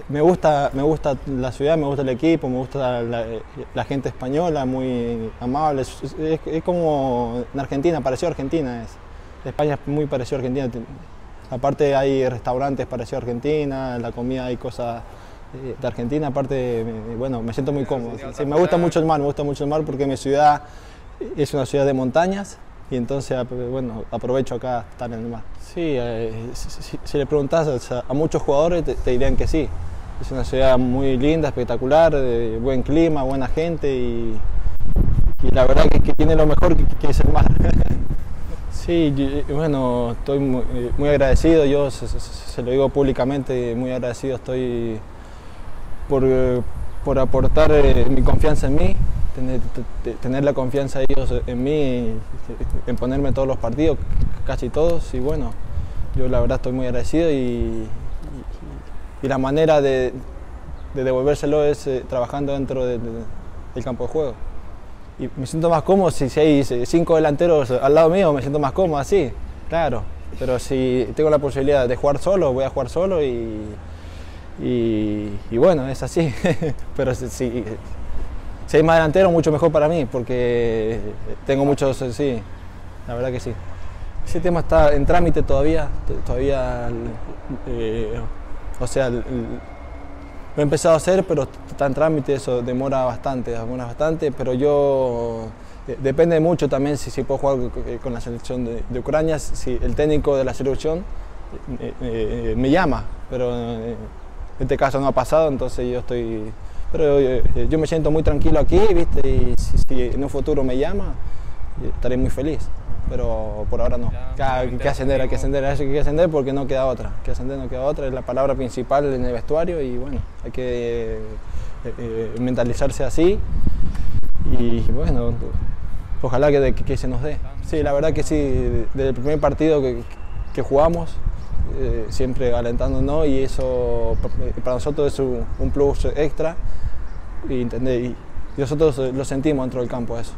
Me gusta la ciudad, me gusta el equipo, me gusta la gente española, muy amable. Es como en Argentina, parecido a Argentina es. España es muy parecido a Argentina. Aparte hay restaurantes parecidos a Argentina, la comida hay cosas de Argentina. Aparte, bueno, me siento muy cómodo. Sí, me gusta mucho el mar porque mi ciudad es una ciudad de montañas y entonces, bueno, aprovecho acá estar en el mar. Sí, si le preguntas a muchos jugadores te dirían que sí. Es una ciudad muy linda, espectacular, de buen clima, buena gente y la verdad que tiene lo mejor que es el mar. Sí, bueno, estoy muy agradecido, yo se lo digo públicamente, muy agradecido estoy por aportar mi confianza en mí, tener la confianza de ellos en mí, en ponerme todos los partidos, casi todos, y bueno, yo la verdad estoy muy agradecido y la manera de devolvérselo es trabajando dentro del campo de juego. Y me siento más cómodo si hay 5 delanteros al lado mío, me siento más cómodo así, claro. Pero si tengo la posibilidad de jugar solo, voy a jugar solo y bueno, es así. Pero si hay más delanteros, mucho mejor para mí, porque tengo muchos, sí, la verdad que sí. Ese tema está en trámite todavía, o sea, lo he empezado a hacer, pero está en trámite, eso demora bastante, pero yo, depende mucho también si puedo jugar con la selección de Ucrania, si el técnico de la selección me llama, pero en este caso no ha pasado, entonces pero yo me siento muy tranquilo aquí, ¿viste? Y si en un futuro me llama, estaré muy feliz. Pero por ahora no. Hay que ascender porque no queda otra. Hay que ascender, no queda otra, es la palabra principal en el vestuario y bueno, hay que mentalizarse así y bueno, ojalá que se nos dé. Sí, la verdad que sí, desde el primer partido que jugamos, siempre alentándonos y eso para nosotros es un plus extra y nosotros lo sentimos dentro del campo eso.